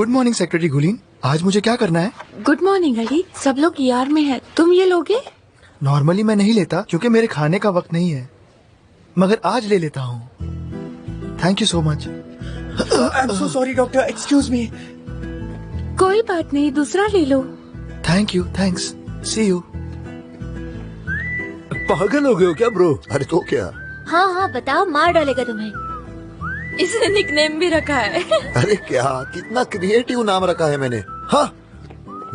Good morning secretary Guleen, आज मुझे क्या करना है? गुड मॉर्निंग अली, सब लोग ईआर में है, तुम ये लोगे? नॉर्मली मैं नहीं लेता क्योंकि मेरे खाने का वक्त नहीं है, मगर आज ले लेता हूँ। Thank you so much. I am so sorry doctor, excuse me. कोई बात नहीं, दूसरा ले लो। Thank you, thanks, see you. पागल हो गए हो क्या ब्रो? अरे तो क्या? हाँ हाँ बताओ, मार डालेगा तुम्हें। इसने निकनेम भी रखा है। अरे क्या, कितना क्रिएटिव नाम रखा है मैंने। हाँ,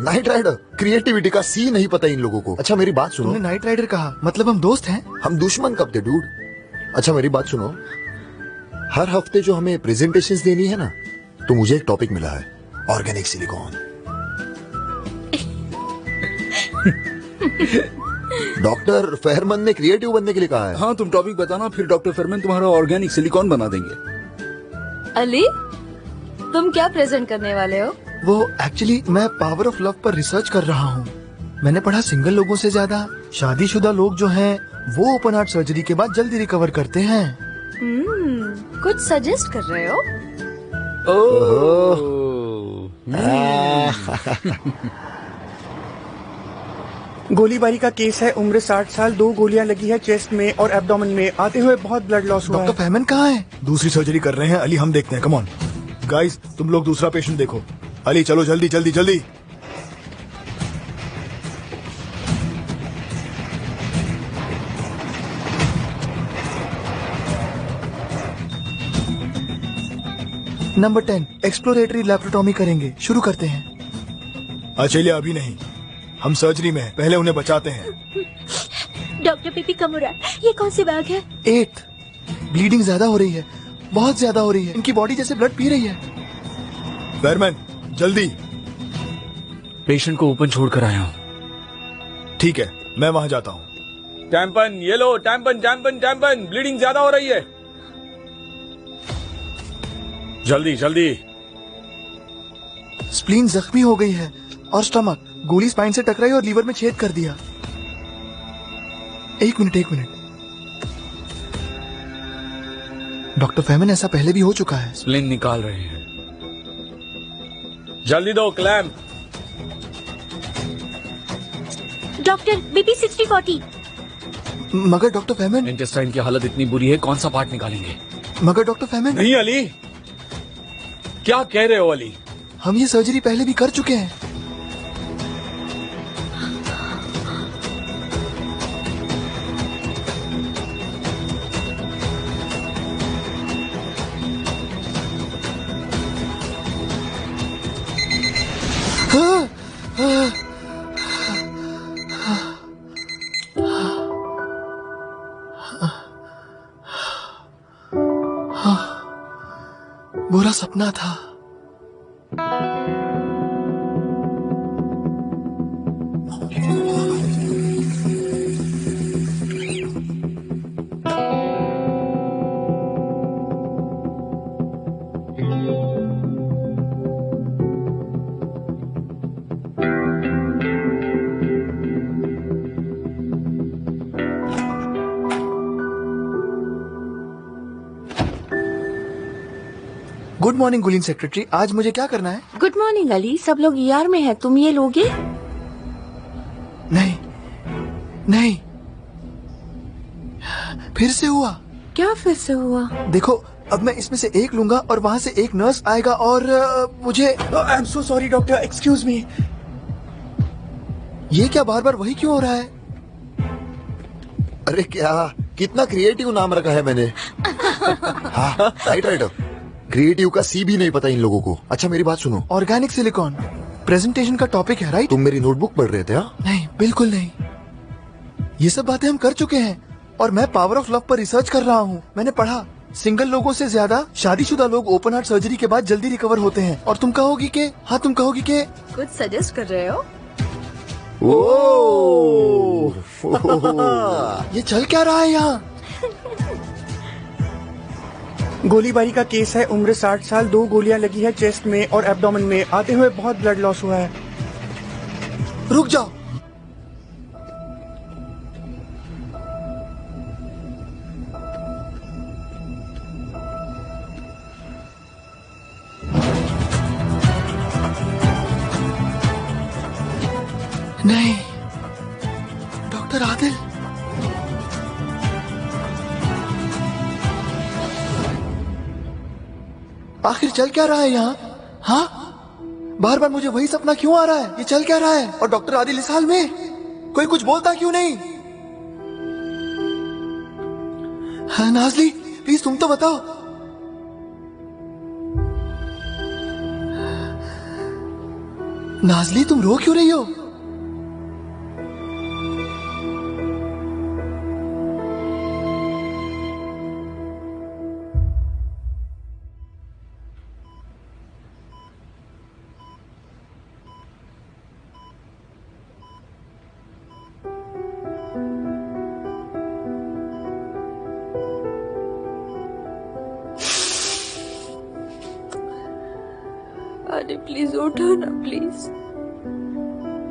नाइट राइडर। क्रिएटिविटी का सी नहीं पता इन लोगों को। अच्छा मेरी बात सुनो। तुमने नाइट राइडर कहा, मतलब हम दोस्त हैं? हम दुश्मन कब थे डूड? अच्छा मेरी बात सुनो, हर हफ्ते जो हमें प्रेजेंटेशंस देनी है ना, तो मुझे एक टॉपिक मिला है, ऑर्गेनिक सिलिकॉन। डॉक्टर फेरमन ने क्रिएटिव बनने के लिए कहा है। हाँ तुम टॉपिक बताना, फिर डॉक्टर फेरमन तुम्हारा ऑर्गेनिक सिलिकॉन बना देंगे। अली, तुम क्या प्रेजेंट करने वाले हो? वो एक्चुअली मैं पावर ऑफ लव पर रिसर्च कर रहा हूँ। मैंने पढ़ा सिंगल लोगों से ज्यादा शादीशुदा लोग जो हैं वो ओपन हार्ट सर्जरी के बाद जल्दी रिकवर करते हैं। कुछ सजेस्ट कर रहे हो? गोलीबारी का केस है, उम्र 60 साल, 2 गोलियां लगी है चेस्ट में और एब्डोमेन में, आते हुए बहुत ब्लड लॉस हुआ है। डॉक्टर फेरमन कहाँ है? दूसरी सर्जरी कर रहे हैं अली, हम देखते हैं। कम ऑन गाइस, तुम लोग दूसरा पेशेंट देखो। अली चलो जल्दी जल्दी जल्दी। नंबर 10 एक्सप्लोरेटरी लैप्रोटॉमी करेंगे, शुरू करते हैं। अचेलिया अभी नहीं, हम सर्जरी में हैं, पहले उन्हें बचाते हैं। डॉक्टर पीपी कमुरा, ये कौन सी बैग है? 8 ब्लीडिंग ज्यादा हो रही है, बहुत ज्यादा हो रही है, इनकी बॉडी जैसे ब्लड पी रही है। फेरमैन जल्दी। पेशेंट को ओपन छोड़ कर आया हूँ। ठीक है, मैं वहाँ जाता हूँ। टैम्पन ये लो, टैम्पन टैम्पन टैम्पन, ब्लीडिंग ज्यादा हो रही है। जल्दी जल्दी। स्प्लीन जख्मी हो गई है और स्टमक, गोली स्पाइन से टकराई और लीवर में छेद कर दिया। एक मिनट। डॉक्टर फेरमन, ऐसा पहले भी हो चुका है। स्प्लीन निकाल रहे हैं। जल्दी दो क्लैम्प। Doctor BP 60-40। मगर डॉक्टर फेरमन, इंटेस्टाइन की हालत इतनी बुरी है, कौन सा पार्ट निकालेंगे? मगर डॉक्टर फेरमन, नहीं अली, क्या कह रहे हो अली? हम ये सर्जरी पहले भी कर चुके हैं। बुरा सपना था। गुड मॉर्निंग गुलीन सेक्रेटरी, आज मुझे क्या करना है? गुड मॉर्निंग अली, सब लोग ईआर में है, तुम ये लोगे? नहीं, फिर से हुआ। क्या फिर से हुआ? देखो, अब मैं इसमें से एक लूंगा और वहाँ से एक नर्स आएगा और मुझे। आई am so sorry doctor, excuse मी। ये क्या बार बार वही क्यों हो रहा है? अरे क्या, कितना क्रिएटिव नाम रखा है मैंने। हाँ, नाइट राइडर। क्रिएटिव का सी भी नहीं पता इन लोगों को। अच्छा मेरी बात सुनो, ऑर्गेनिक सिलिकॉन प्रेजेंटेशन का टॉपिक है, राइट? तुम मेरी नोटबुक पढ़ रहे थे? हाँ, नहीं, बिल्कुल नहीं। ये सब बातें हम कर चुके हैं और मैं पावर ऑफ लव पर रिसर्च कर रहा हूँ। मैंने पढ़ा सिंगल लोगों से ज्यादा शादीशुदा लोग ओपन हार्ट सर्जरी के बाद जल्दी रिकवर होते हैं। और तुम कहोगी कि कुछ सजेस्ट कर रहे हो? ये चल क्या रहा है यहाँ? गोलीबारी का केस है, उम्र 60 साल, 2 गोलियां लगी है चेस्ट में और एब्डोमेन में, आते हुए बहुत ब्लड लॉस हुआ है। रुक जाओ, डॉक्टर आदिल, आखिर चल क्या रहा है यहाँ? हाँ, बार बार मुझे वही सपना क्यों आ रहा है? ये चल क्या रहा है? और डॉक्टर आदिल इस हाल में? कोई कुछ बोलता क्यों नहीं? हाँ, नाजली प्लीज तुम तो बताओ। नाजली तुम रो क्यों रही हो? अरे प्लीज उठो ना, प्लीज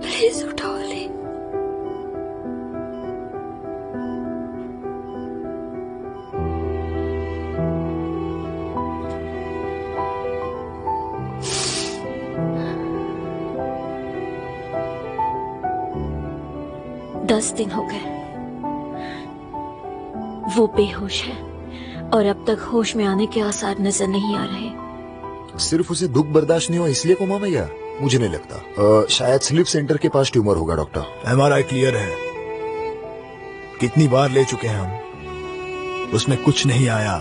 प्लीज उठो अली। दस दिन हो गए, वो बेहोश है और अब तक होश में आने के आसार नजर नहीं आ रहे। सिर्फ उसे दुख बर्दाश्त नहीं हुआ इसलिए कोमा में गया? मुझे नहीं लगता। शायद स्लीप सेंटर के पास ट्यूमर होगा डॉक्टर। एमआरआई क्लियर है, कितनी बार ले चुके हैं हम, उसमें कुछ नहीं आया।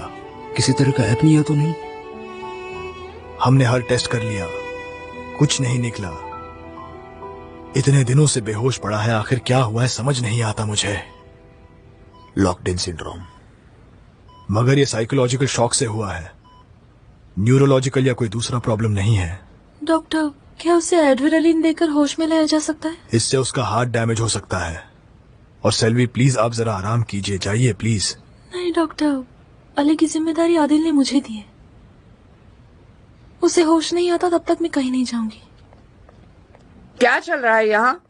किसी तरह का एपनिया तो नहीं? हमने हर टेस्ट कर लिया, कुछ नहीं निकला। इतने दिनों से बेहोश पड़ा है, आखिर क्या हुआ है समझ नहीं आता मुझे। Locked in syndrome. मगर ये साइकोलॉजिकल शॉक से हुआ है, न्यूरोलॉजिकल या कोई दूसरा प्रॉब्लम नहीं है। डॉक्टर, क्या उसे एड्रेनालिन देकर होश में लाया जा सकता है? इससे उसका हार्ट डैमेज हो सकता है। और सेल्वी प्लीज आप जरा आराम कीजिए, जाइए प्लीज। नहीं डॉक्टर, अली की जिम्मेदारी आदिल ने मुझे दी है। उसे होश नहीं आता तब तक मैं कहीं नहीं जाऊंगी। क्या चल रहा है यहाँ?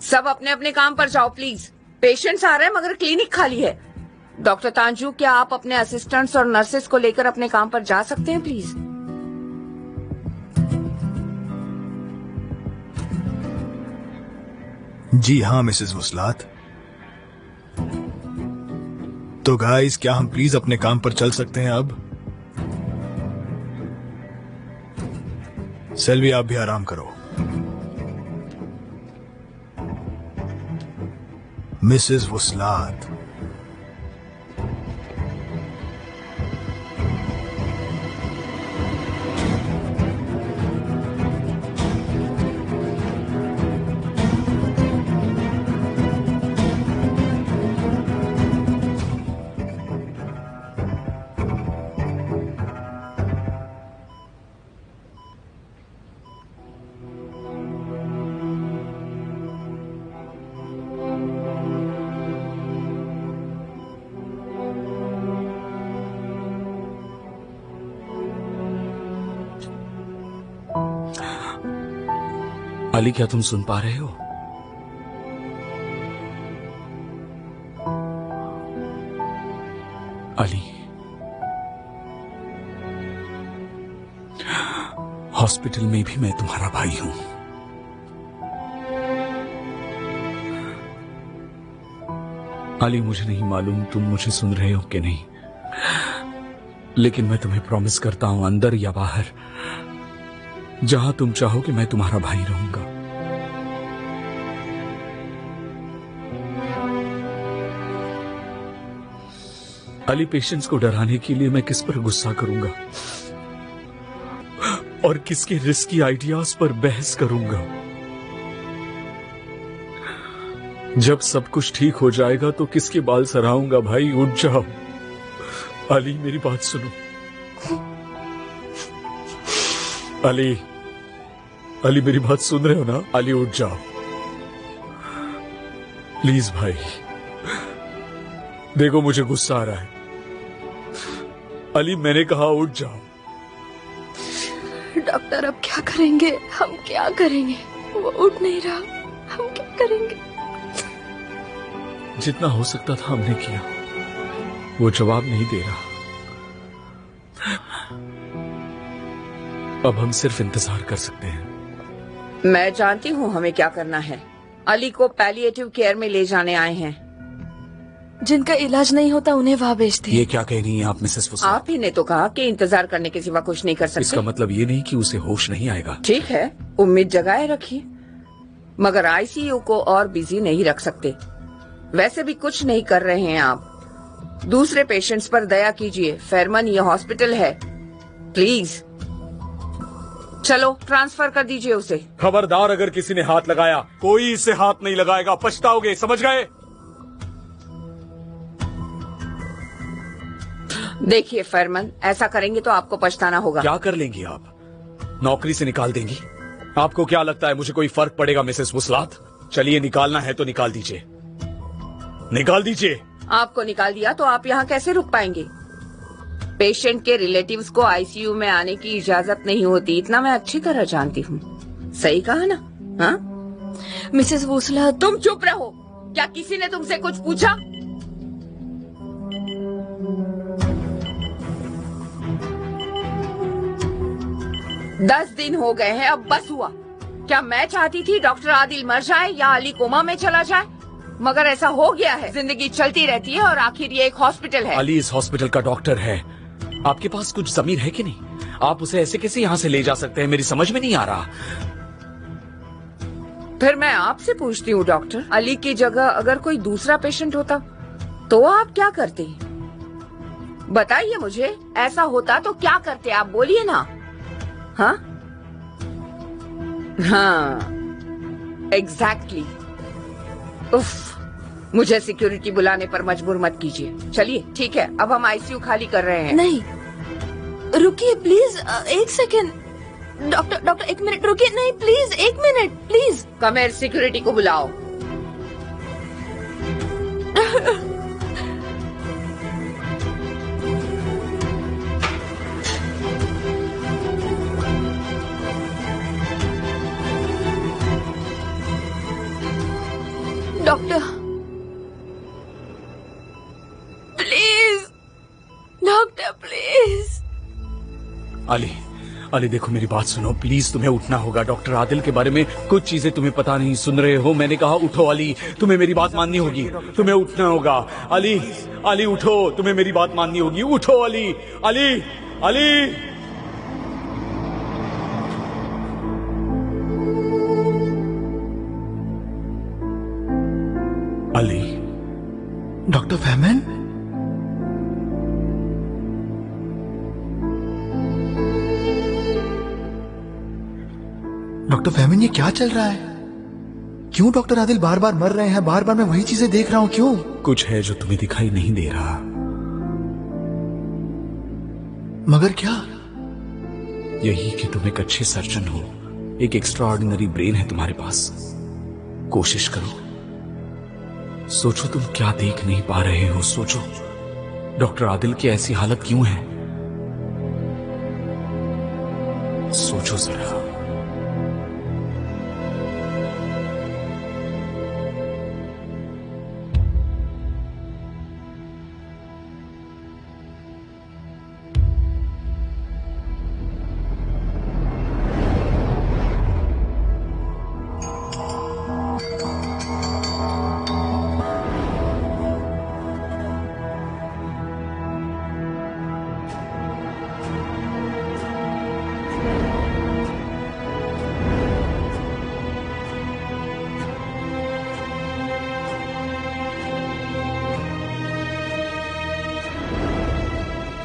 सब अपने अपने काम पर जाओ प्लीज। पेशेंट्स आ रहे हैं मगर क्लिनिक खाली है। डॉक्टर तांजू, क्या आप अपने असिस्टेंट्स और नर्सेस को लेकर अपने काम पर जा सकते हैं प्लीज? जी हाँ मिसेस वसलात। तो गाइस, क्या हम प्लीज अपने काम पर चल सकते हैं अब? सेल्वी आप भी आराम करो। मिसेस वसलात, अली क्या तुम सुन पा रहे हो? अली, हॉस्पिटल में भी मैं तुम्हारा भाई हूं। अली, मुझे नहीं मालूम तुम मुझे सुन रहे हो कि नहीं, लेकिन मैं तुम्हें प्रॉमिस करता हूं, अंदर या बाहर, जहां तुम चाहो कि मैं तुम्हारा भाई रहूंगा। अली, पेशेंट्स को डराने के लिए मैं किस पर गुस्सा करूंगा और किसके रिस्की आइडियाज पर बहस करूंगा? जब सब कुछ ठीक हो जाएगा तो किसके बाल सराहूंगा? भाई उठ जाओ। अली, मेरी बात सुनो। अली, अली मेरी बात सुन रहे हो ना? अली उठ जाओ प्लीज। भाई देखो, मुझे गुस्सा आ रहा है। अली, मैंने कहा उठ जाओ। डॉक्टर, अब क्या करेंगे? हम क्या करेंगे? वो उठ नहीं रहा, हम क्या करेंगे? जितना हो सकता था हमने किया, वो जवाब नहीं दे रहा। अब हम सिर्फ इंतजार कर सकते हैं। मैं जानती हूँ हमें क्या करना है। अली को पैलिएटिव केयर में ले जाने आए हैं। जिनका इलाज नहीं होता उन्हें वहाँ भेजते हैं। ये क्या कह रही हैं आप मिसेस फुसला? आप ही ने तो कहा कि इंतजार करने के सिवा कुछ नहीं कर सकते। इसका मतलब ये नहीं कि उसे होश नहीं आएगा। ठीक है, उम्मीद जगाए रखिए, मगर आईसीयू को और बिजी नहीं रख सकते। वैसे भी कुछ नहीं कर रहे हैं आप। दूसरे पेशेंट्स पर दया कीजिए। फेरमन, ये हॉस्पिटल है, प्लीज। चलो ट्रांसफर कर दीजिए उसे। खबरदार, अगर किसी ने हाथ लगाया, कोई इसे हाथ नहीं लगाएगा, पछताओगे, समझ गए? देखिए फेरमन, ऐसा करेंगे तो आपको पछताना होगा। क्या कर लेंगी आप? नौकरी से निकाल देंगी? आपको क्या लगता है मुझे कोई फर्क पड़ेगा मिसेस वुसलात? चलिए, निकालना है तो निकाल दीजिए, निकाल दीजिए। आपको निकाल दिया तो आप यहाँ कैसे रुक पाएंगे? पेशेंट के रिलेटिव्स को आईसीयू में आने की इजाजत नहीं होती, इतना मैं अच्छी तरह जानती हूँ। सही कहा ना? हाँ मिसेस वुसला, तुम चुप रहो। क्या किसी ने तुमसे कुछ पूछा? दस दिन हो गए हैं, अब बस हुआ। क्या मैं चाहती थी डॉक्टर आदिल मर जाए या अली कोमा में चला जाए, मगर ऐसा हो गया है। जिंदगी चलती रहती है और आखिर ये एक हॉस्पिटल है। अली इस हॉस्पिटल का डॉक्टर है। आपके पास कुछ जमीन है कि नहीं? आप उसे ऐसे कैसे यहाँ से ले जा सकते हैं? मेरी समझ में नहीं आ रहा। फिर मैं आपसे पूछती हूँ डॉक्टर, अली की जगह अगर कोई दूसरा पेशेंट होता तो आप क्या करते? बताइए मुझे, ऐसा होता तो क्या करते आप? बोलिए ना। हाँ हाँ, एग्जैक्टली। उफ, मुझे सिक्योरिटी बुलाने पर मजबूर मत कीजिए। चलिए ठीक है, अब हम आईसीयू खाली कर रहे हैं। नहीं, रुकिए प्लीज, एक सेकेंड। डॉक्टर एक मिनट रुकिए। नहीं प्लीज, एक मिनट प्लीज। कमेर, सिक्योरिटी को बुलाओ। Doctor please, doctor please. Ali देखो, मेरी बात सुनो प्लीज। तुम्हें उठना होगा। डॉक्टर आदिल के बारे में कुछ चीजें तुम्हें पता नहीं। सुन रहे हो? मैंने कहा उठो अली, तुम्हें मेरी बात माननी होगी। तुम्हें उठना होगा। अली उठो, तुम्हें मेरी बात माननी होगी। उठो अली। डॉक्टर फैमन, डॉक्टर फैमन, ये क्या चल रहा है? क्यों डॉक्टर आदिल बार बार मर रहे हैं? बार बार मैं वही चीजें देख रहा हूँ, क्यों? कुछ है जो तुम्हें दिखाई नहीं दे रहा। मगर क्या? यही कि तुम एक अच्छे सर्जन हो, एक एक्स्ट्रा ऑर्डिनरी ब्रेन है तुम्हारे पास। कोशिश करो, सोचो तुम क्या देख नहीं पा रहे हो। सोचो डॉक्टर आदिल की ऐसी हालत क्यों है? सोचो जरा।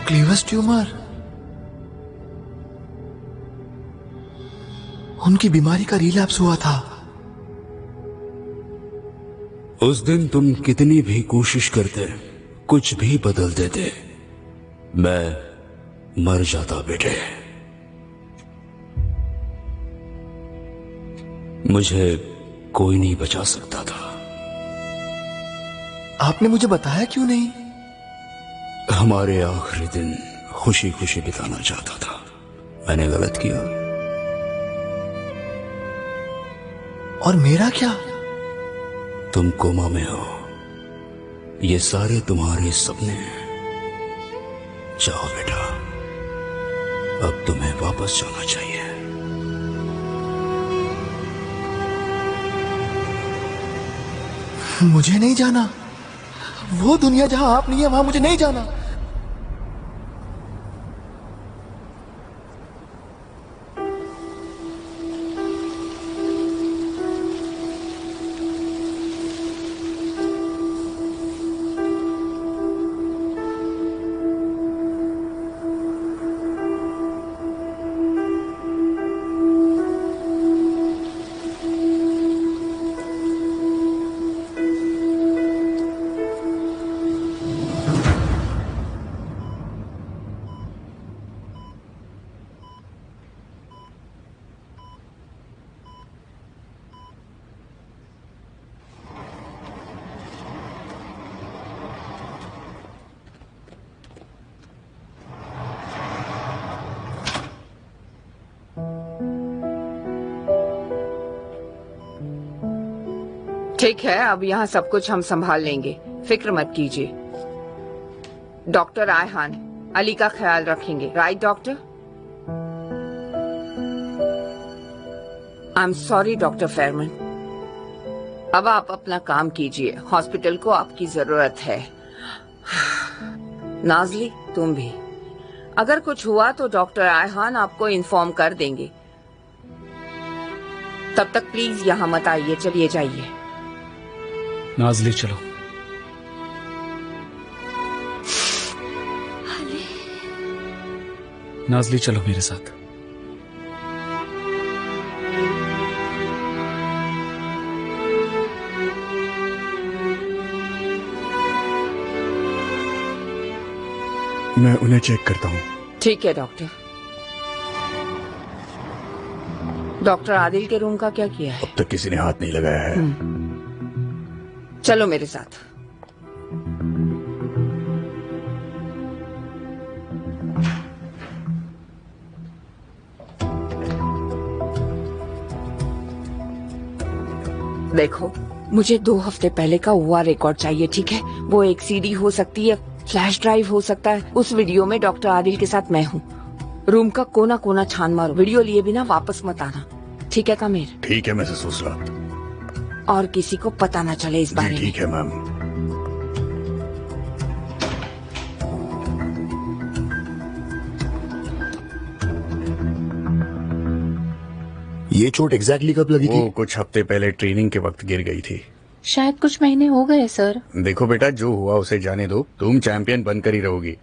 क्लीवस ट्यूमर, उनकी बीमारी का रिलैप्स हुआ था। उस दिन तुम कितनी भी कोशिश करते, कुछ भी बदल देते, मैं मर जाता बेटे। मुझे कोई नहीं बचा सकता था। आपने मुझे बताया क्यों नहीं? हमारे आखिरी दिन खुशी खुशी बिताना चाहता था। मैंने गलत किया। और मेरा क्या? तुम कोमा में हो। ये सारे तुम्हारे सपने हैं। जाओ बेटा, अब तुम्हें वापस जाना चाहिए। मुझे नहीं जाना, वो दुनिया जहां आप नहीं है वहां मुझे नहीं जाना। ठीक है, अब यहाँ सब कुछ हम संभाल लेंगे, फिक्र मत कीजिए। डॉक्टर आयहान अली का ख्याल रखेंगे, right doctor? I am sorry doctor Ferman. अब आप अपना काम कीजिए, हॉस्पिटल को आपकी जरूरत है। नाजली तुम भी, अगर कुछ हुआ तो डॉक्टर आयहान आपको इन्फॉर्म कर देंगे। तब तक प्लीज यहाँ मत आइए, चलिए जाइए। नाजली चलो। नाजली चलो मेरे साथ। मैं उन्हें चेक करता हूँ। ठीक है डॉक्टर। डॉक्टर आदिल के रूम का क्या किया है? अब तक किसी ने हाथ नहीं लगाया है। चलो मेरे साथ। देखो, मुझे 2 हफ्ते पहले का हुआ रिकॉर्ड चाहिए, ठीक है? वो एक सीडी हो सकती है, फ्लैश ड्राइव हो सकता है। उस वीडियो में डॉक्टर आदिल के साथ मैं हूँ। रूम का कोना कोना छान मारो, वीडियो लिए बिना वापस मत आना, ठीक है कामिर? ठीक है मिसेस ओसला। और किसी को पता न चले इस बारे में। ठीक है मैम। ये चोट एग्जैक्टली कब लगी थी? वो कुछ हफ्ते पहले ट्रेनिंग के वक्त गिर गई थी। शायद कुछ महीने हो गए सर। देखो बेटा, जो हुआ उसे जाने दो। तुम चैंपियन बनकर ही रहोगी।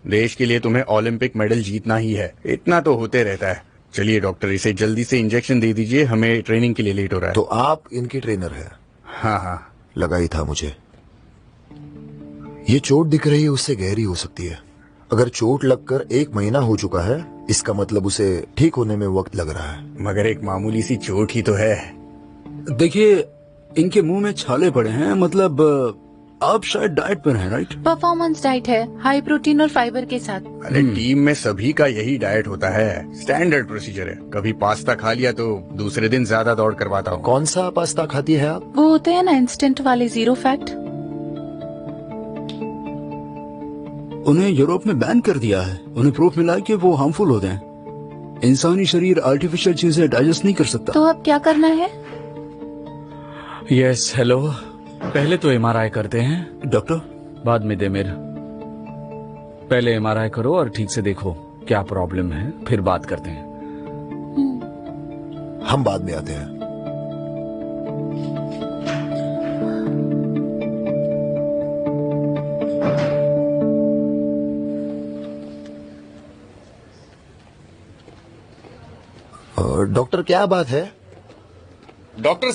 देश के लिए तुम्हें ओलंपिक मेडल जीतना ही है, इतना तो होते रहता है। चलिए डॉक्टर, इसे जल्दी से इंजेक्शन दे दीजिए, हमें ट्रेनिंग के लिए लेट हो रहा है। तो आप इनकी ट्रेनर है? हाँ हाँ, लगा ही था मुझे। ये चोट दिख रही है, उससे गहरी हो सकती है। अगर चोट लगकर 1 महीना हो चुका है, इसका मतलब उसे ठीक होने में वक्त लग रहा है। मगर एक मामूली सी चोट ही तो है। देखिए, इनके मुंह में छाले पड़े हैं, मतलब आप शायद डाइट पर हैं, राइट? परफॉर्मेंस डाइट है, हाई प्रोटीन और फाइबर के साथ। अरे टीम में सभी का यही डाइट होता है, स्टैंडर्ड प्रोसीजर है। कभी पास्ता खा लिया तो दूसरे दिन ज्यादा दौड़ करवाता हूँ। कौन सा पास्ता खाती है आप? वो होते हैं ना इंस्टेंट वाले, 0 फैट। उन्हें यूरोप में बैन कर दिया है। उन्हें प्रूफ मिला है कि वो हार्मफुल होते हैं। इंसानी शरीर आर्टिफिशियल चीजें डाइजेस्ट नहीं कर सकता। तो अब क्या करना है? Yes, hello. पहले तो एमआरआई करते हैं डॉक्टर, बाद में दे मेरा। पहले एमआरआई करो और ठीक से देखो क्या प्रॉब्लम है, फिर बात करते हैं। हम बाद में आते हैं। डॉक्टर, क्या बात है? डॉक्टर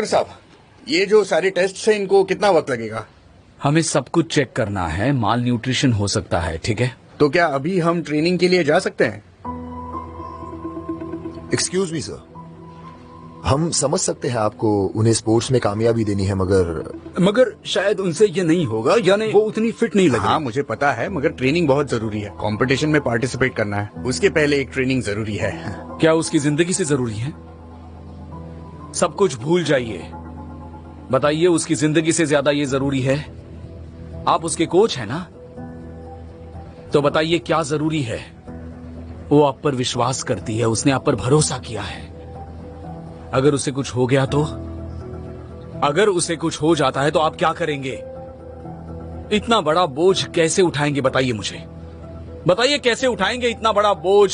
साहब, ये जो सारे टेस्ट हैं, इनको कितना वक्त लगेगा? हमें सब कुछ चेक करना है। माल न्यूट्रिशन हो सकता है, ठीक है? तो क्या अभी हम ट्रेनिंग के लिए जा सकते हैं? एक्सक्यूज मी सर, हम समझ सकते हैं आपको उन्हें स्पोर्ट्स में कामयाबी देनी है, मगर शायद उनसे ये नहीं होगा, यानी वो उतनी फिट नहीं लगे। हाँ मुझे पता है, मगर ट्रेनिंग बहुत जरूरी है। कंपटीशन में पार्टिसिपेट करना है, उसके पहले एक ट्रेनिंग जरूरी है। क्या उसकी जिंदगी से जरूरी है? सब कुछ भूल जाइए। बताइए, उसकी जिंदगी से ज्यादा ये जरूरी है? आप उसके कोच हैं ना, तो बताइए क्या जरूरी है? वो आप पर विश्वास करती है, उसने आप पर भरोसा किया है। अगर उसे कुछ हो गया तो? अगर उसे कुछ हो जाता है तो आप क्या करेंगे? इतना बड़ा बोझ कैसे उठाएंगे? बताइए मुझे, बताइए कैसे उठाएंगे इतना बड़ा बोझ?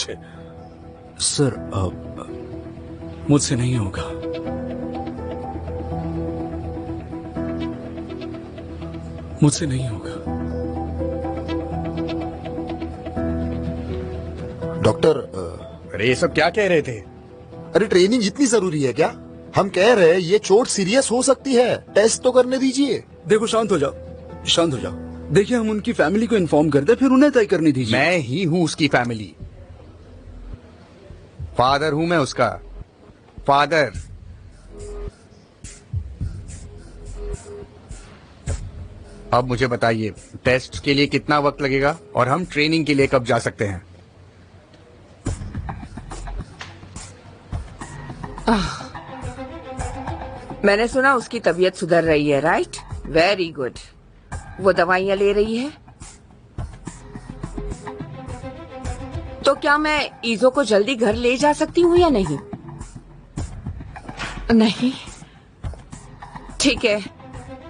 सर मुझसे नहीं होगा। मुझसे नहीं होगा। डॉक्टर अरे ये सब क्या कह रहे थे? अरे ट्रेनिंग इतनी जरूरी है क्या? हम कह रहे हैं ये चोट सीरियस हो सकती है, टेस्ट तो करने दीजिए। देखो शांत हो जाओ, शांत हो जाओ। देखिए हम उनकी फैमिली को इन्फॉर्म कर दे, फिर उन्हें तय करने दीजिए। मैं ही हूं उसकी फैमिली, फादर हूं मैं उसका, फादर। अब मुझे बताइए टेस्ट के लिए कितना वक्त लगेगा और हम ट्रेनिंग के लिए कब जा सकते हैं? मैंने सुना उसकी तबीयत सुधर रही है, राइट? Very good. वो दवाइयां ले रही है? तो क्या मैं ईजो को जल्दी घर ले जा सकती हूँ या नहीं? नहीं, ठीक है,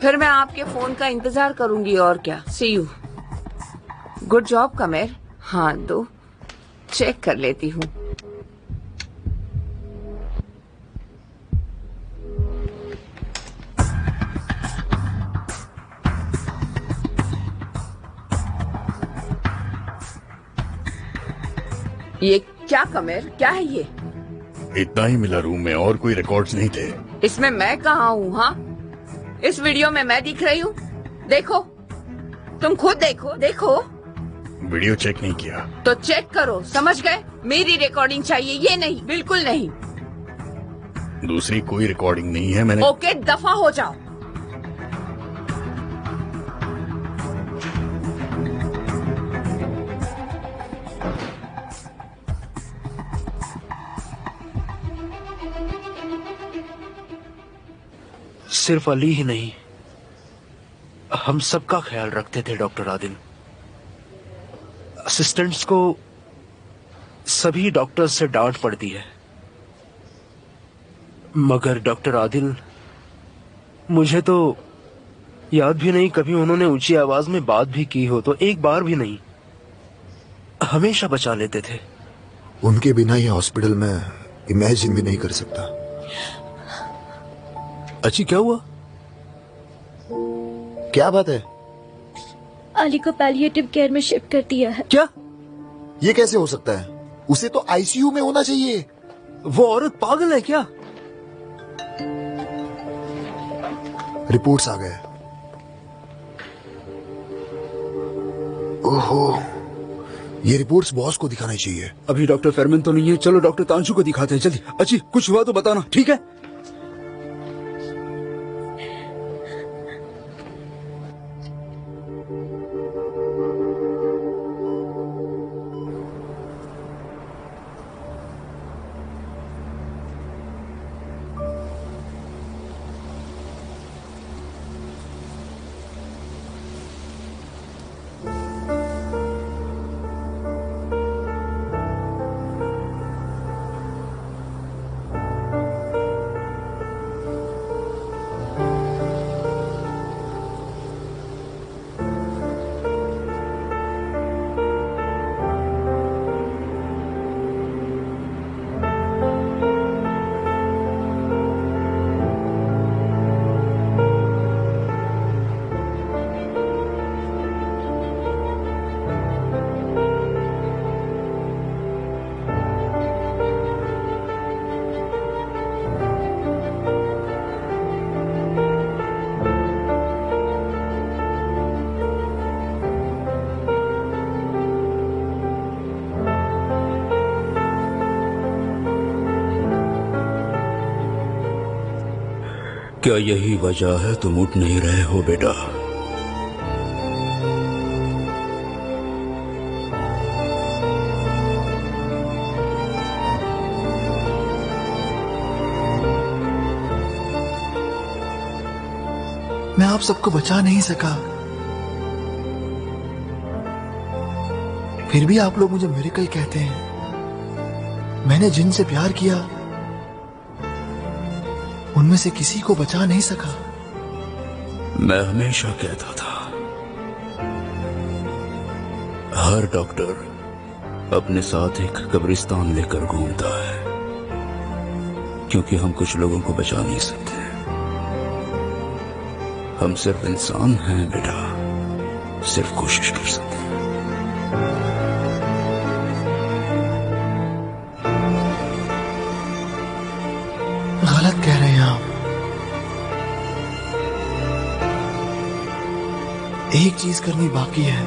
फिर मैं आपके फोन का इंतजार करूंगी। और क्या, सी यू। गुड जॉब कमेर। हाँ, दो चेक कर लेती हूँ। ये क्या कमेर, क्या है ये? इतना ही मिला रूम में, और कोई रिकॉर्ड्स नहीं थे। इसमें मैं कहाँ हूँ? हाँ, इस वीडियो में मैं दिख रही हूँ? देखो, तुम खुद देखो, देखो। वीडियो चेक नहीं किया तो चेक करो, समझ गए? मेरी रिकॉर्डिंग चाहिए, ये नहीं, बिल्कुल नहीं। दूसरी कोई रिकॉर्डिंग नहीं है। मैंने ओके, दफा हो जाओ। सिर्फ अली ही नहीं, हम सबका ख्याल रखते थे डॉक्टर आदिल। असिस्टेंट्स को सभी डॉक्टर्स से डांट पड़ती है, मगर डॉक्टर आदिल, मुझे तो याद भी नहीं कभी उन्होंने ऊंची आवाज में बात भी की हो, तो एक बार भी नहीं। हमेशा बचा लेते थे। उनके बिना ये हॉस्पिटल में इमेजिन भी नहीं कर सकता। अच्छी, क्या हुआ? क्या बात है? अली को पैलिएटिव केयर में शिफ्ट कर दिया है। क्या? ये कैसे हो सकता है? उसे तो आईसीयू में होना चाहिए। वो औरत पागल है क्या? रिपोर्ट्स आ गए। ओहो, ये रिपोर्ट्स बॉस को दिखाना चाहिए। अभी डॉक्टर फेरमैन तो नहीं है, चलो डॉक्टर तांशु को दिखाते हैं, जल्दी। अच्छी, कुछ हुआ तो बताना, ठीक है? क्या यही वजह है तुम उठ नहीं रहे हो बेटा? मैं आप सबको बचा नहीं सका, फिर भी आप लोग मुझे मिरेकल कहते हैं। मैंने जिनसे प्यार किया उनमें से किसी को बचा नहीं सका। मैं हमेशा कहता था हर डॉक्टर अपने साथ एक कब्रिस्तान लेकर घूमता है, क्योंकि हम कुछ लोगों को बचा नहीं सकते। हम सिर्फ इंसान हैं बेटा, सिर्फ कोशिश कर सकते हैं। गलत कह रहे हैं आप। एक चीज करनी बाकी है।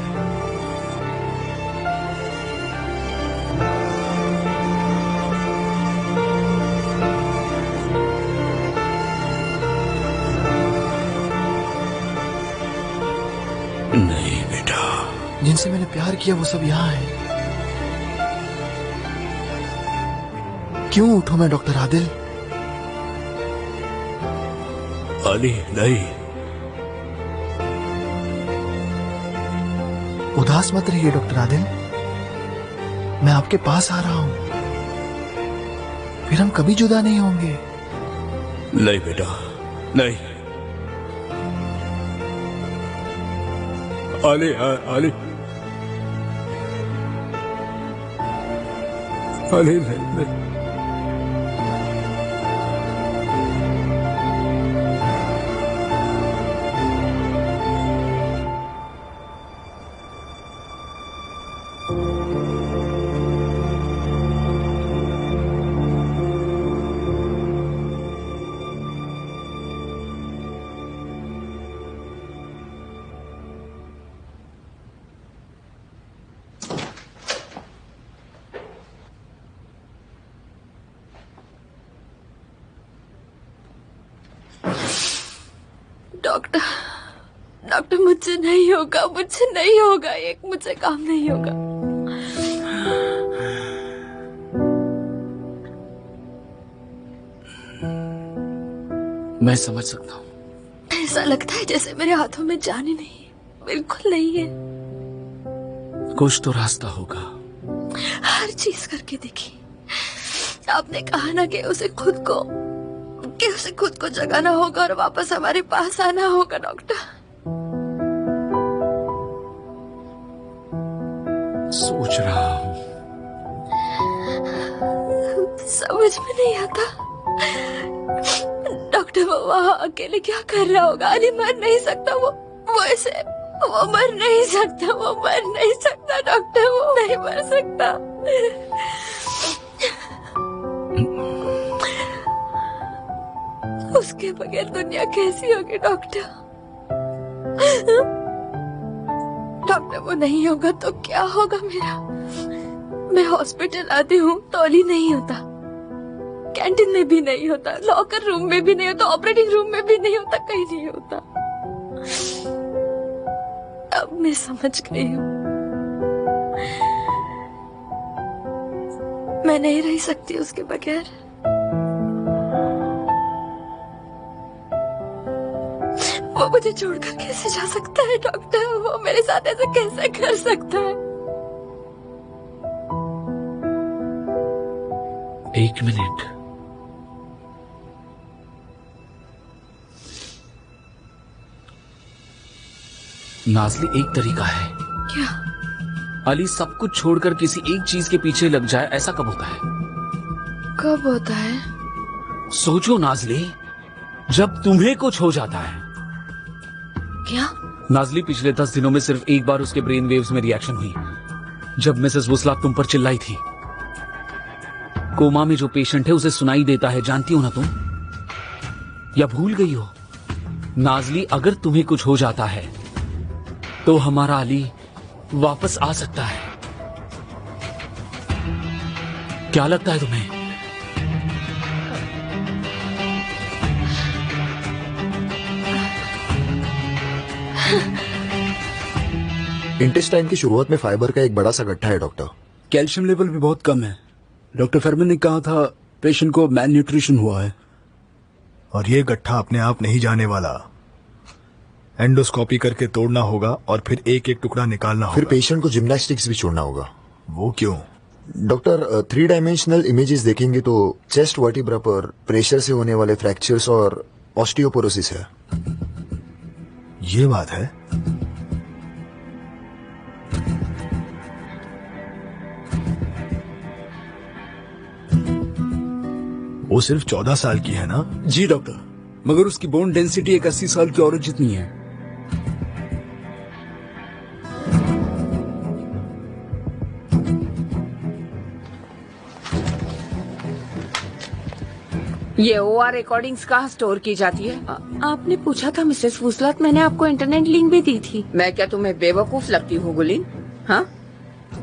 नहीं बेटा, जिनसे मैंने प्यार किया वो सब यहाँ हैं। क्यों उठूं मैं डॉक्टर आदिल? अली नहीं, उदास मत रहिए डॉक्टर आदिल, मैं आपके पास आ रहा हूं, फिर हम कभी जुदा नहीं होंगे। नहीं बेटा नहीं। अली अली अली नहीं। डॉक्टर मुझसे नहीं होगा, मुझसे नहीं होगा, एक मुझसे काम नहीं होगा। मैं समझ सकता हूँ। ऐसा लगता है जैसे मेरे हाथों में जान ही नहीं, बिल्कुल नहीं है। कुछ तो रास्ता होगा। हर चीज करके देखी। आपने कहा ना कि उसे खुद को जगाना होगा और वापस हमारे पास आना होगा। डॉक्टर सोच रहा हूँ, समझ में नहीं आता। डॉक्टर वो वहाँ अकेले क्या कर रहा होगा? अली मर नहीं सकता, वो मर नहीं सकता, वो मर नहीं सकता डॉक्टर, वो नहीं मर सकता। उसके बगैर दुनिया कैसी होगी डॉक्टर? डॉक्टर वो नहीं होगा तो क्या होगा मेरा? मैं हॉस्पिटल आती हूँ तो अली नहीं होता, कैंटीन में भी नहीं होता, लॉकर रूम में भी नहीं होता, ऑपरेटिंग रूम में भी नहीं होता, कहीं नहीं होता। अब मैं समझ गई हूँ, मैं नहीं रह सकती उसके बगैर। वो मुझे छोड़कर कैसे जा सकता है डॉक्टर? वो मेरे साथ ऐसे कैसे कर सकता है? एक मिनट। नाज़ली, एक तरीका है। क्या? अली सब कुछ छोड़कर किसी एक चीज के पीछे लग जाए, ऐसा कब होता है? कब होता है? सोचो नाज़ली, जब तुम्हें कुछ हो जाता है। क्या? नाज़ली, पिछले 10 दिनों में सिर्फ एक बार उसके ब्रेन वेव्स में रिएक्शन हुई, जब मिसेस वुसलाक तुम पर चिल्लाई थी। कोमा में जो पेशेंट है उसे सुनाई देता है, जानती हो ना तुम? या भूल गई हो? नाज़ली, अगर तुम्हें कुछ हो जाता है तो हमारा अली वापस आ सकता है। क्या लगता है तुम्हें? इंटेस्टाइन की शुरुआत में फाइबर का एक बड़ा सा गड्ढा है डॉक्टर। कैल्शियम लेवल भी बहुत कम है। डॉक्टर फरमान ने कहा था पेशेंट को मैल न्यूट्रिशन हुआ है। और ये गड्ढा अपने आप नहीं जाने वाला, एंडोस्कोपी करके तोड़ना होगा और फिर एक एक टुकड़ा निकालना होगा। फिर पेशेंट को जिम्नास्टिक्स भी छोड़ना होगा। वो क्यों? डॉक्टर 3 डायमेंशनल इमेजेस देखेंगे तो चेस्ट वर्टिब्रा पर प्रेशर से होने वाले फ्रैक्चर्स और ऑस्टियोपोरोसिस है। ये बात है। वो सिर्फ 14 साल की है ना? जी डॉक्टर, मगर उसकी बोन डेंसिटी एक 80 साल की औरत जितनी है। ये OR रिकॉर्डिंग्स कहाँ स्टोर की जाती है? आपने पूछा था मिसेस फुसलत, मैंने आपको इंटरनेट लिंक भी दी थी। मैं क्या तुम्हें बेवकूफ लगती हूँ गुलिन? हाँ,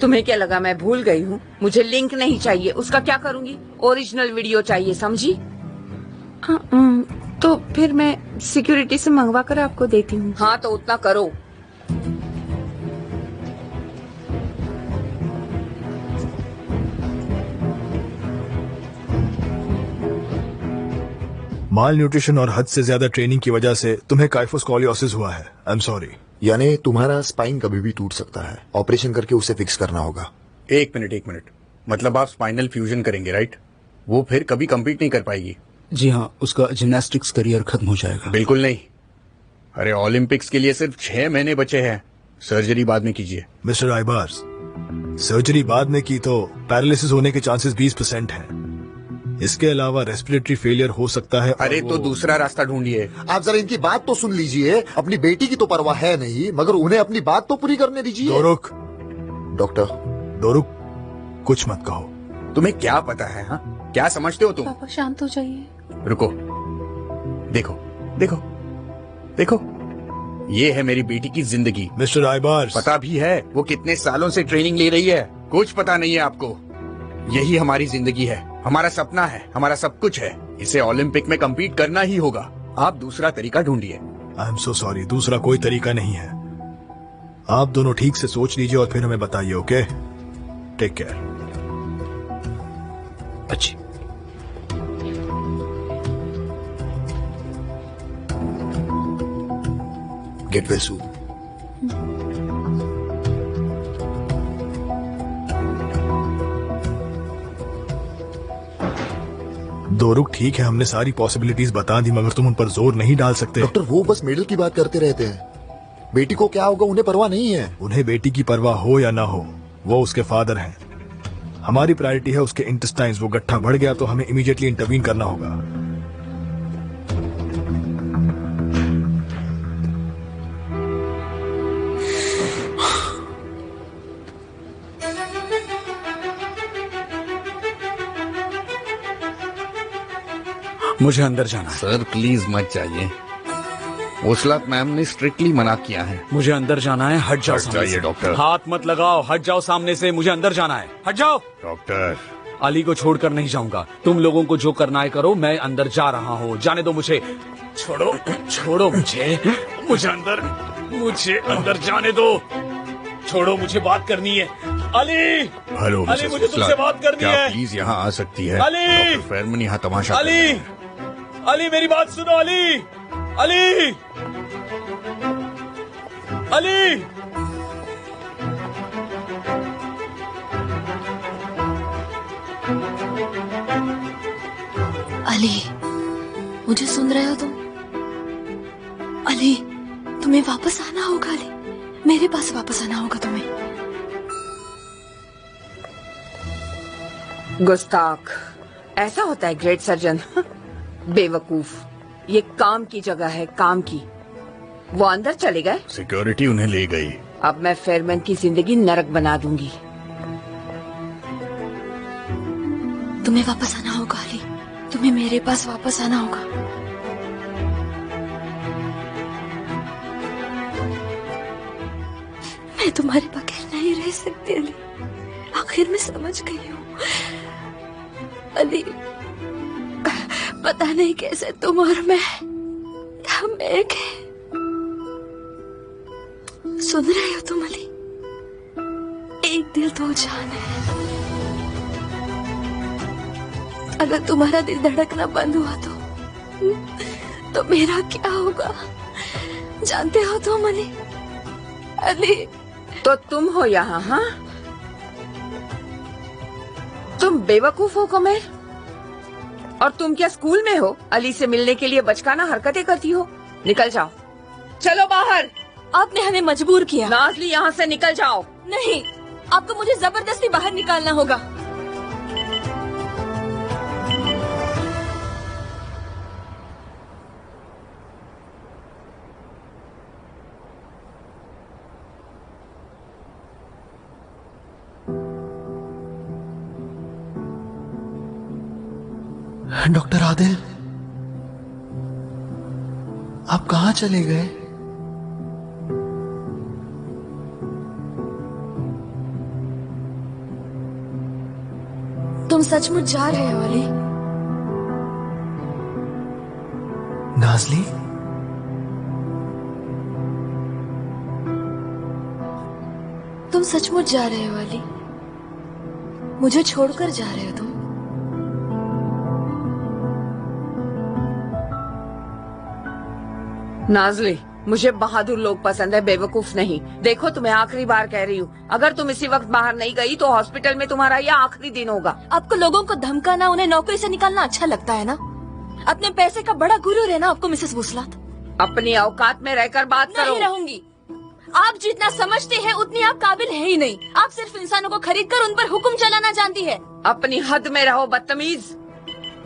तुम्हें क्या लगा मैं भूल गई हूँ? मुझे लिंक नहीं चाहिए, उसका क्या करूँगी? ओरिजिनल वीडियो चाहिए, समझी? तो फिर मैं सिक्योरिटी से मंगवा कर आपको देती हूँ। हाँ तो उतना करो। माल न्यूट्रिशन और हद से ज्यादा ट्रेनिंग की वजह से तुम्हें काइफोस्कोलियोसिस हुआ है। आई एम सॉरी। यानी तुम्हारा स्पाइन कभी भी टूट सकता है, ऑपरेशन करके उसे फिक्स करना होगा। एक मिनट, मतलब आप स्पाइनल फ्यूजन करेंगे, राइट? वो फिर कभी कम्पीट नहीं कर पाएगी। जी हाँ, उसका जिम्नास्टिक्स करियर खत्म हो जाएगा। बिल्कुल नहीं। अरे ओलंपिक्स के लिए सिर्फ 6 महीने बचे हैं, सर्जरी बाद में कीजिए। मिस्टर आइबार्स, सर्जरी बाद में की तो पैरालिसिस होने के चांसेस 20% हैं। इसके अलावा रेस्पिरेटरी फेलियर हो सकता है। अरे तो दूसरा रास्ता ढूंढिए। आप जरा इनकी बात तो सुन लीजिए। अपनी बेटी की तो परवाह है नहीं, मगर उन्हें अपनी बात तो पूरी करने दीजिए। दोरुक, डॉक्टर दोरुक, कुछ मत कहो। तुम्हें क्या पता है? हाँ, क्या समझते हो तुम? पापा शांत हो जाइए। रुको, देखो देखो देखो, ये है मेरी बेटी की जिंदगी। मिस्टर आइबार्स, पता भी है वो कितने सालों से ट्रेनिंग ले रही है। कुछ पता नहीं है आपको। यही हमारी जिंदगी है, हमारा सपना है, हमारा सब कुछ है। इसे ओलंपिक में कम्पीट करना ही होगा। आप दूसरा तरीका ढूंढिए। आई एम सो सॉरी, दूसरा कोई तरीका नहीं है। आप दोनों ठीक से सोच लीजिए और फिर हमें बताइए। Okay, take care. अच्छी। Get well soon. दोरुक, ठीक है, हमने सारी पॉसिबिलिटीज बता दी, मगर तुम उन पर जोर नहीं डाल सकते। डॉक्टर, वो बस मेडल की बात करते रहते हैं। बेटी को क्या होगा उन्हें परवाह नहीं है। उन्हें बेटी की परवाह हो या ना हो, वो उसके फादर हैं। हमारी प्रायोरिटी है उसके इंटेस्टाइन्स। वो गट्ठा बढ़ गया तो हमें इमीडिएटली इंटरवीन करना होगा। मुझे अंदर जाना है। सर प्लीज मत जाइए, फुसलत मैम ने स्ट्रिक्टली मना किया है। मुझे अंदर जाना है। हट जाओ सामने से। डॉक्टर, हाथ मत लगाओ, हट जाओ सामने से। मुझे अंदर जाना है, हट जाओ। डॉक्टर, अली को छोड़कर नहीं जाऊंगा। तुम लोगों को जो करना है करो, मैं अंदर जा रहा हूँ। जाने दो मुझे। छोड़ो, छोड़ो मुझे, मुझे अंदर जाने दो। छोड़ो, मुझे बात करनी है। अली, हेलो अली, मुझे तुमसे बात करनी है। प्लीज यहाँ आ सकती है? अली, डॉक्टर फेरमन यहाँ तमाशा कर रहे अली, हैं। अली मेरी बात सुनो। अली, अली, अली। अली, मुझे सुन रहे हो तुम? अली, तुम्हें वापस आना होगा। अली, मेरे पास वापस आना होगा तुम्हें। गुस्ताख, ऐसा होता है ग्रेट सर्जन। बेवकूफ, ये काम की जगह है, काम की। वो अंदर चले गए, सिक्योरिटी उन्हें ले गई। अब मैं फेरमैन की जिंदगी नरक बना दूंगी। तुम्हें वापस आना होगा अली, तुम्हें मेरे पास वापस आना होगा। मैं तुम्हारे बगैर नहीं रह सकती अली, आखिर में समझ गई हूँ। अली, पता नहीं कैसे तुम और मैं, हम एक हैं। सुन रहे हो तुम अली? एक दिल दो जान है। अगर तुम्हारा दिल धड़कना बंद हुआ तो मेरा क्या होगा जानते हो तुम अली? अली, तो तुम हो यहाँ? हाँ, तुम बेवकूफ हो कमर। और तुम क्या स्कूल में हो? अली से मिलने के लिए बचकाना हरकतें करती हो। निकल जाओ, चलो बाहर। आपने हमें मजबूर किया। नाज़ली, यहाँ से निकल जाओ। नहीं, आपको मुझे जबरदस्ती बाहर निकालना होगा। डॉक्टर आदिल, आप कहाँ चले गए? तुम सचमुच जा रहे हो अली? नाज़ली, तुम सचमुच जा रहे हो अली? मुझे छोड़कर जा रहे हो तुम? नाज़ली, मुझे बहादुर लोग पसंद है, बेवकूफ नहीं। देखो, तुम्हें आखिरी बार कह रही हूँ, अगर तुम इसी वक्त बाहर नहीं गई तो हॉस्पिटल में तुम्हारा यह आखिरी दिन होगा। आपको लोगों को धमकाना, उन्हें नौकरी से निकालना अच्छा लगता है ना? अपने पैसे का बड़ा गुरूर है ना आपको मिसेस बुसलात? अपनी औकात में रहकर बात करो। नहीं रहूंगी। आप जितना समझते हैं उतनी आप काबिल है ही नहीं। आप सिर्फ इंसानों को खरीद कर उन पर हुक्म चलाना जानती है। अपनी हद में रहो, बदतमीज।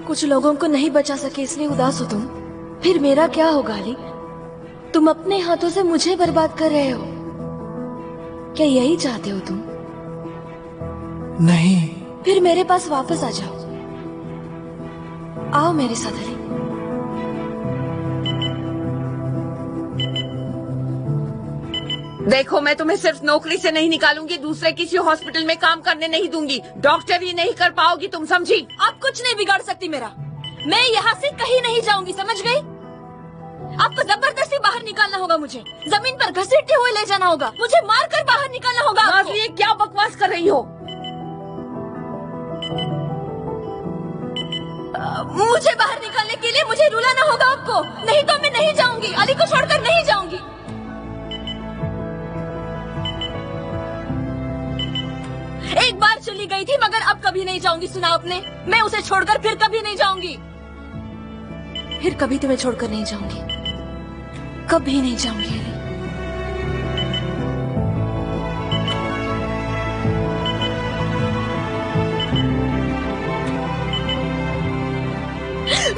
कुछ लोगों को नहीं बचा सके इसलिए उदास हो तुम। फिर मेरा क्या होगा अली? तुम अपने हाथों से मुझे बर्बाद कर रहे हो। क्या यही चाहते हो तुम? नहीं। फिर मेरे पास वापस आ जाओ। आओ मेरे साथ अली। देखो, मैं तुम्हें सिर्फ नौकरी से नहीं निकालूंगी, दूसरे किसी हॉस्पिटल में काम करने नहीं दूंगी। डॉक्टर ही नहीं कर पाओगी तुम, समझी? आप कुछ नहीं बिगाड़ सकती मेरा। मैं यहाँ से कहीं नहीं जाऊंगी, समझ गई? आपको जबरदस्ती बाहर निकालना होगा। मुझे जमीन पर घसीटते हुए ले जाना होगा। मुझे मारकर बाहर निकालना होगा। नाज़ली, क्या बकवास कर रही हो? मुझे बाहर निकालने के लिए मुझे रुलाना होगा आपको, नहीं तो मैं नहीं जाऊंगी। अली को छोड़कर नहीं जाऊंगी। एक बार चली गई थी मगर अब कभी नहीं जाऊंगी। सुना आपने? मैं उसे छोड़कर फिर कभी नहीं जाऊंगी। फिर कभी तुम्हें छोड़कर नहीं जाऊंगी, कभी नहीं जाऊंगी अली।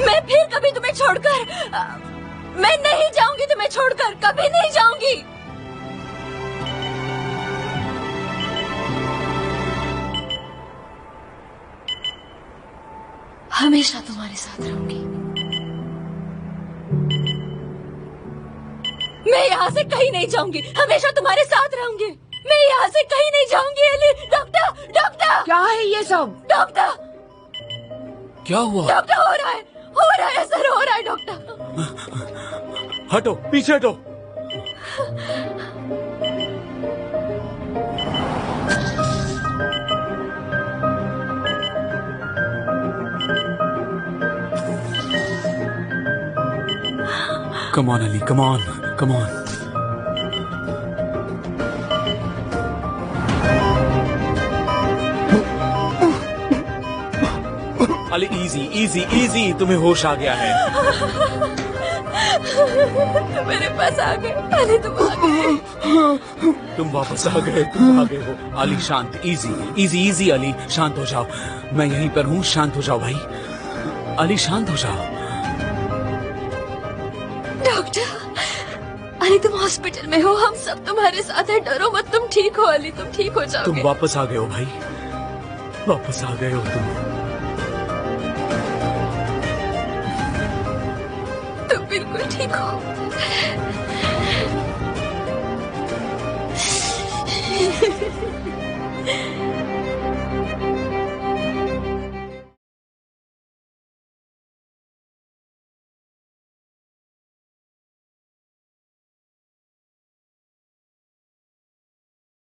मैं फिर कभी तुम्हें छोड़कर मैं नहीं जाऊंगी। तुम्हें छोड़कर कभी नहीं जाऊंगी। हमेशा तुम्हारे साथ रहूंगी। मैं यहाँ से कहीं नहीं जाऊंगी, हमेशा तुम्हारे साथ रहूंगी। मैं यहाँ से कहीं नहीं जाऊंगी अली। Doctor, doctor! क्या है ये सब? डॉक्टर! क्या हुआ? डॉक्टर, हो रहा है सर, हो रहा है डॉक्टर। हटो, पीछे हटो। Come on, Ali. Come on. Come on. Ali, easy easy easy. तुम्हें होश आ गया है। मेरे पास आ गए अली, तुम आ गए। तुम वापस आ गए, तुम आ गए हो। अली शांत, इजी इजी इजी। अली शांत हो जाओ, मैं यहीं पर हूँ। शांत हो जाओ भाई। अली शांत हो जाओ। डॉक्टर, अली तुम हॉस्पिटल में हो, हम सब तुम्हारे साथ हैं। डरो मत, तुम ठीक हो अली, तुम ठीक हो जाओगे। तुम वापस आ गए हो भाई, वापस आ गए हो तुम बिल्कुल ठीक हो।